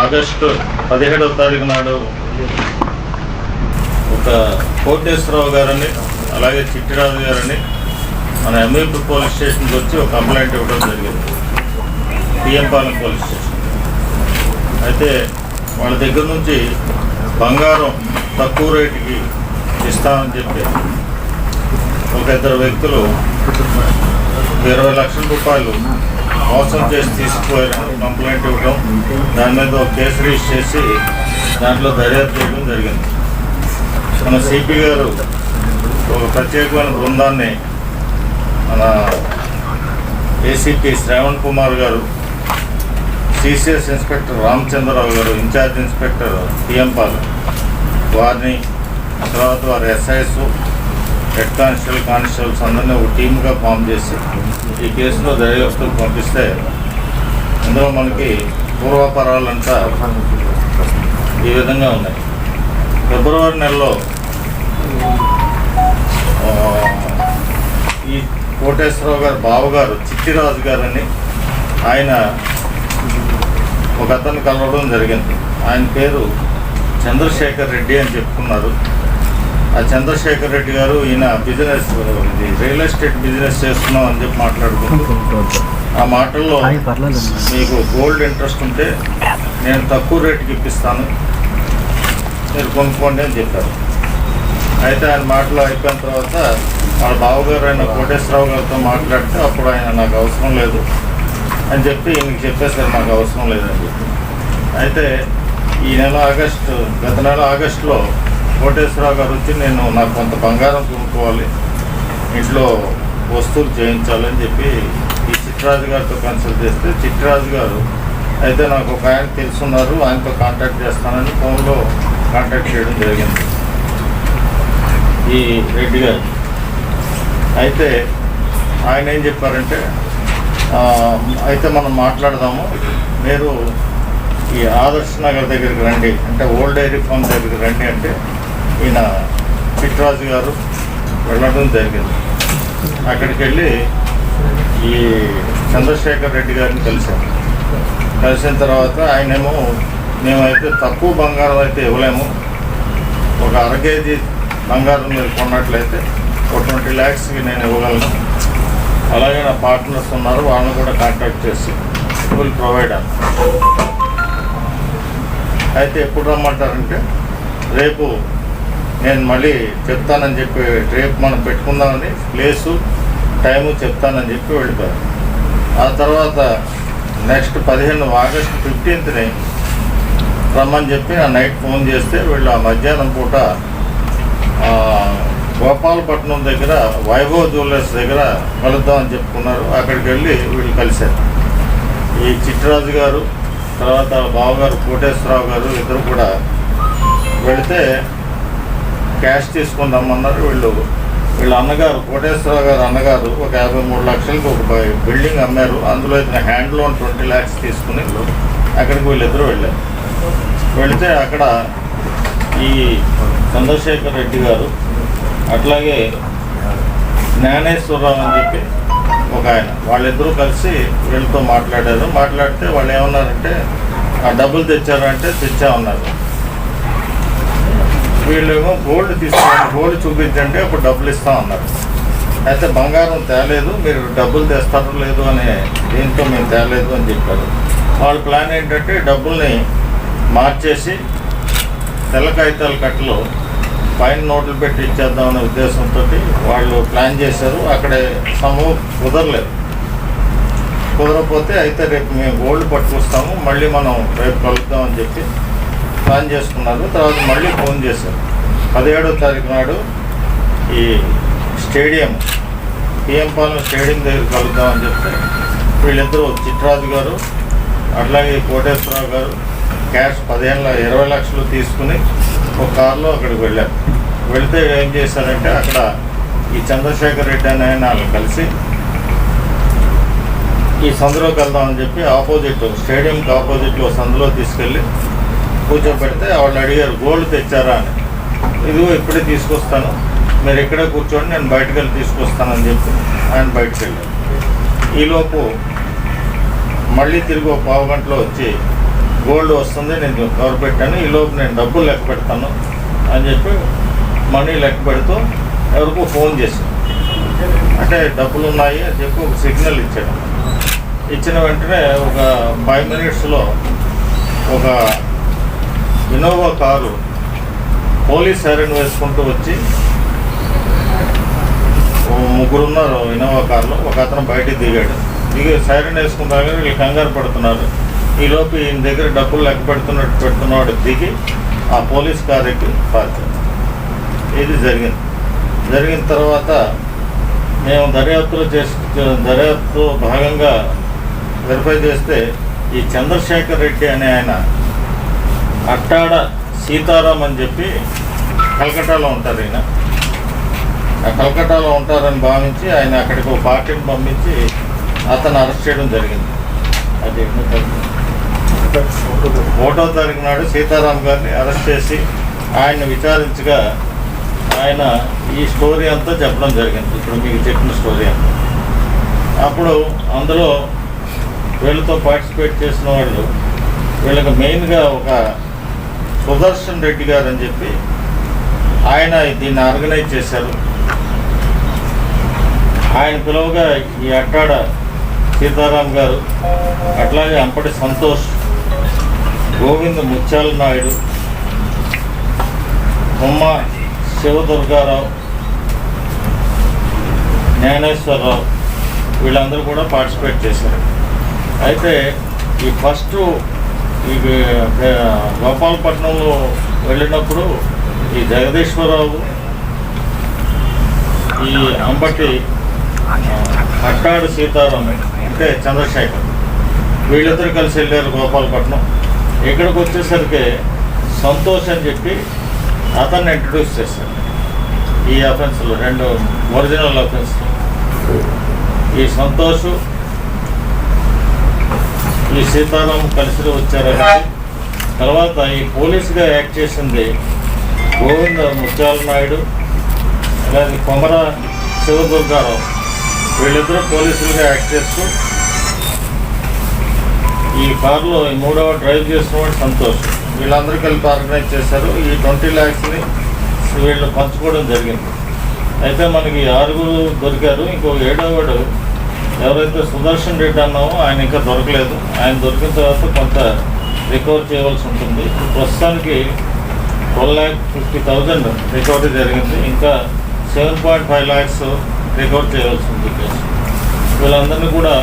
August 17వ తారీఖు నాడు ఒక కోటేశ్వరరావు గారని అలాగే చిట్టిరాజు గారని మన ఎంఈపీ పోలీస్ స్టేషన్కి వచ్చి ఒక కంప్లైంట్ ఇవ్వడం జరిగింది, పిఎంపాలెం పోలీస్ స్టేషన్. అయితే వాళ్ళ దగ్గర నుంచి బంగారం తక్కువ రేటుకి ఇస్తామని చెప్పి ఒక ఇద్దరు వ్యక్తులు 20 లక్షల రూపాయలు మోసం చేసి తీసుకుపోయారని కంప్లైంట్ ఇవ్వడం, దాని మీద ఒక కేసు రిజిస్టర్ చేసి దాంట్లో దర్యాప్తు చేయడం జరిగింది. మన సిపి గారు ఒక ప్రత్యేకమైన బృందాన్ని మన ఏసీపీ శ్రావణ్ కుమార్ గారు, సిసిఎస్ ఇన్స్పెక్టర్ రామచంద్రరావు గారు, ఇన్ఛార్జ్ ఇన్స్పెక్టర్ పిఎంపాలెం వారిని, తర్వాత వారి ఎస్ఐస్, హెడ్ కానిస్టేబుల్స్ అందరినీ ఒక టీమ్గా ఫామ్ చేసి ఈ కేసులో దర్యాప్తుకు పంపిస్తే ఇందులో మనకి పూర్వాపరాలంతా ఈ విధంగా ఉన్నాయి. ఫిబ్రవరి నెలలో ఈ కోటేశ్వరరావు గారు బావగారు చిట్టిరాజు గారని ఆయన ఒక అతన్ని కలవడం జరిగింది. ఆయన పేరు చంద్రశేఖర్ రెడ్డి అని చెప్పుకున్నారు. ఆ చంద్రశేఖర్ రెడ్డి గారు ఈయన బిజినెస్ రియల్ ఎస్టేట్ బిజినెస్ చేస్తున్నాం అని చెప్పి మాట్లాడుకుంటూ ఆ మాటల్లో మీకు గోల్డ్ ఇంట్రెస్ట్ ఉంటే నేను తక్కువ రేటుకి ఇప్పిస్తాను, మీరు కొనుక్కోండి అని చెప్పారు. అయితే ఆయన మాటలు అయిపోయిన తర్వాత వాళ్ళ బావగారు అయిన కోటేశ్వరరావు గారితో మాట్లాడితే అప్పుడు ఆయన నాకు అవసరం లేదు అని చెప్పి ఈయనకి చెప్పేసారు, నాకు అవసరం లేదని చెప్పి. అయితే గత నెల ఆగస్టులో కోటేశ్వరరావు గారు వచ్చి నాకు కొంత బంగారం కొనుక్కోవాలి, ఇంట్లో వస్తువులు చేయించాలని చెప్పి ఈ చిట్టిరాజు గారితో కన్సల్ట్ చేస్తే చిట్టిరాజు గారు అయితే నాకు ఒక ఆయన తెలుసున్నారు, ఆయనతో కాంటాక్ట్ చేస్తానని ఫోన్లో కాంటాక్ట్ చేయడం జరిగింది ఈ రెడ్డి గారు. అయితే ఆయన ఏం చెప్పారంటే అయితే మనం మాట్లాడదాము, మీరు ఈ ఆదర్శ్ నగర్ దగ్గరికి రండి, అంటే ఓల్డ్ డైరీ ఫామ్ దగ్గరికి రండి అంటే ఈయన చిట్టిరాజు గారు వెళ్ళడం జరిగింది. అక్కడికి వెళ్ళి ఈ చంద్రశేఖర్ రెడ్డి గారిని కలిసిన తర్వాత ఆయనేమో మేమైతే తక్కువ బంగారం అయితే ఇవ్వలేము, ఒక 1/2 కేజీ బంగారం మీరు కొన్నట్లయితే ఒక 20 lakhsకి నేను ఇవ్వగలను, అలాగే నా పార్ట్నర్స్ ఉన్నారు వాళ్ళని కూడా కాంటాక్ట్ చేసి విల్ ప్రొవైడ్ అని. అయితే ఎప్పుడు రమ్మంటారంటే రేపు నేను మళ్ళీ చెప్తానని చెప్పి, రేపు మనం పెట్టుకుందామని ప్లేసు టైము చెప్తానని చెప్పి వెళ్ళిపోయారు. ఆ తర్వాత నెక్స్ట్ ఆగస్టు 15ని రమ్మని చెప్పి నా నైట్ ఫోన్ చేస్తే వీళ్ళు ఆ మధ్యాహ్నం పూట గోపాలపట్నం దగ్గర వైభవ్ జ్యువెలర్స్ దగ్గర కలుద్దామని చెప్పుకున్నారు. అక్కడికి వెళ్ళి వీళ్ళు కలిశారు. ఈ చిట్టిరాజు గారు తర్వాత బావగారు కోటేశ్వరరావు గారు ఇద్దరు కూడా వెళితే క్యాష్ తీసుకొని రమ్మన్నారు. వీళ్ళ అన్నగారు కోటేశ్వరరావు గారు అన్నగారు ఒక 53 లక్షలకు ఒక బిల్డింగ్ అమ్మారు. అందులో ఇతను హ్యాండ్ లోన్ 20 lakhs తీసుకుని అక్కడికి వీళ్ళిద్దరూ వెళ్ళారు. వెళితే అక్కడ ఈ చంద్రశేఖర్ రెడ్డి గారు అట్లాగే జ్ఞానేశ్వరరావు అని చెప్పి ఒక ఆయన, వాళ్ళిద్దరూ కలిసి వీళ్ళతో మాట్లాడారు. మాట్లాడితే వాళ్ళు ఏమన్నారంటే ఆ డబ్బులు తెచ్చారంటే తెచ్చామన్నారు. వీళ్ళేమో గోల్డ్ తీసుకోండి, గోల్డ్ చూపించండి అప్పుడు డబ్బులు ఇస్తామన్నారు. అయితే బంగారం తేలేదు, మీరు డబ్బులు తెస్తారో లేదు అనే దీంతో మేము తేలేదు అని చెప్పారు. వాళ్ళ ప్లాన్ ఏంటంటే డబ్బుల్ని మార్చేసి తెల్ల కాగితాల కట్టలో పైన నోట్లు పెట్టి ఇచ్చేద్దామనే ఉద్దేశంతో వాళ్ళు ప్లాన్ చేశారు. అక్కడే సమూహం కుదరకపోతే అయితే రేపు మేము గోల్డ్ పట్టుకొస్తాము, మళ్ళీ మనం రేపు కలుద్దామని చెప్పి ప్లాన్ చేసుకున్నారు. తర్వాత మళ్ళీ ఫోన్ చేశారు. 17వ తారీఖు నాడు ఈ స్టేడియం పిఎం పాలెం స్టేడియం దగ్గర కలుద్దామని చెప్తే వీళ్ళిద్దరూ చిట్రాజు గారు అట్లాగే కోటేశ్వరరావు గారు క్యాష్ 20 లక్షలు తీసుకుని ఒక కారులో అక్కడికి వెళ్ళారు. వెళితే ఏం చేశారంటే అక్కడ ఈ చంద్రశేఖర్ రెడ్డి అనే ఆయన కలిసి ఈ సందులోకి వెళ్దామని చెప్పి స్టేడియంకి ఆపోజిట్లో సందులో తీసుకెళ్ళి కూర్చోబెడితే వాళ్ళు అడిగారు గోల్డ్ తెచ్చారా అని. ఇదిగో ఇప్పుడే తీసుకొస్తాను, మీరు ఇక్కడే కూర్చోండి, నేను బయటకు వెళ్ళి తీసుకొస్తానని చెప్పి ఆయన బయటకు వెళ్ళారు. ఈలోపు మళ్ళీ తిరిగి ఒక పావు గంటలో వచ్చి గోల్డ్ వస్తుంది, నేను కవర్ పెట్టాను, ఈలోపు నేను డబ్బులు లెక్క పెడతాను అని చెప్పి మనీ లెక్క పెడుతూ ఎవరికో ఫోన్ చేశాను. అంటే డబ్బులు ఉన్నాయి అని చెప్పి ఒక సిగ్నల్ ఇచ్చాడు. ఇచ్చిన వెంటనే ఒక 5 మినిట్స్లో ఒక ఇన్నోవా కారు పోలీస్ సైరన్ వేసుకుంటూ వచ్చి ముగ్గురున్నారు ఇన్నోవా కారులో. ఒక అతను బయటికి దిగి సైరన్ వేసుకుంటారు, వీళ్ళు కంగారు పడుతున్నారు. ఈలోపు ఈయన దగ్గర డబ్బులు లెక్క పెడుతున్నాడు దిగి ఆ పోలీస్ కారు ఎక్కి పార్చారు. ఇది జరిగిన తర్వాత మేము దర్యాప్తులో భాగంగా వెరిఫై చేస్తే ఈ చంద్రశేఖర్ రెడ్డి అనే ఆయన అట్టాడ సీతారాం అని చెప్పి కలకట్టాలో ఉంటారు. ఈయన ఆ కలకట్టాలో ఉంటారని భావించి ఆయన అక్కడికి ఒక పార్టీని పంపించి అతను అరెస్ట్ చేయడం జరిగింది. అది 1వ తారీఖు నాడు సీతారాం గారిని అరెస్ట్ చేసి ఆయన్ని విచారించగా ఆయన ఈ స్టోరీ అంతా చెప్పడం జరిగింది. ఇప్పుడు మీకు చెప్పిన స్టోరీ అంతా. అప్పుడు అందులో వీళ్ళతో పార్టిసిపేట్ చేసిన వాళ్ళు వీళ్ళకి మెయిన్గా ఒక సుదర్శన్ రెడ్డి గారు అని చెప్పి ఆయన దీన్ని ఆర్గనైజ్ చేశారు. ఆయన పిలువగా ఈ అట్టాడ సీతారాం గారు, అట్లాగే అంపటి సంతోష్, గోవింద ముత్యాల నాయుడు, బొమ్మ శివదుర్గారావు, జ్ఞానేశ్వరరావు వీళ్ళందరూ కూడా పార్టిసిపేట్ చేశారు. అయితే ఈ ఫస్ట్ ఈ గోపాలపట్నంలో వెళ్ళినప్పుడు ఈ జగదీశ్వరరావు, ఈ అంబటి అట్టాడు సీతారాం అంటే చంద్రశేఖర్ వీళ్ళిద్దరు కలిసి వెళ్ళారు గోపాలపట్నం. ఇక్కడికి వచ్చేసరికి సంతోష్ అని చెప్పి అతన్ని ఇంట్రడ్యూస్ చేశారు. ఈ అఫెన్స్లో 2 ఒరిజినల్ అఫెన్స్. ఈ సంతోష్ ఈ సీతారాం కలిసి వచ్చారని. తర్వాత ఈ పోలీసుగా యాక్ట్ చేసింది గోవింద ముత్యాల నాయుడు, అలాగే కొమర శివదుర్గారావు వీళ్ళిద్దరూ పోలీసులుగా యాక్ట్ చేస్తూ ఈ కారులో ఈ 3వ డ్రైవ్ చేస్తున్నవాడు సంతోష్. వీళ్ళందరూ కలిపి ఆర్గనైజ్ చేశారు. ఈ 20 lakhsని వీళ్ళు పంచుకోవడం జరిగింది. అయితే మనకి 6 దొరికారు. ఇంకో 7వవాడు ఎవరైతే సుదర్శన్ రెడ్డి అన్నామో ఆయన ఇంకా దొరకలేదు. ఆయన దొరికిన తర్వాత కొంత రికవర్ చేయవలసి ఉంటుంది. ప్రస్తుతానికి 12,50,000 రికవరీ జరిగింది. ఇంకా 7.5 lakhs రికవర్ చేయవలసి ఉంటుంది. వీళ్ళందరినీ కూడా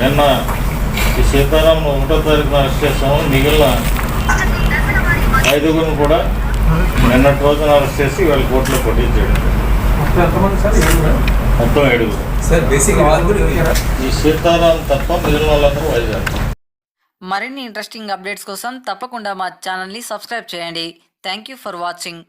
నిన్న ఈ సీతారాంను 1వ తారీఖున అరెస్ట్ చేసాము. మిగిలిన 5గురిని కూడా నిన్నటి రోజున అరెస్ట్ చేసి వీళ్ళ కోర్టులో కొట్టించాడు. మొత్తం 7గురు. ఈ సీతారాం తప్ప మిగిలిన వాళ్ళందరూ వైజాగ్. మరిన్ని ఇంట్రెస్టింగ్ అప్డేట్స్ కోసం తప్పకుండా మా ఛానల్ని సబ్స్క్రైబ్ చేయండి. Thank you for watching.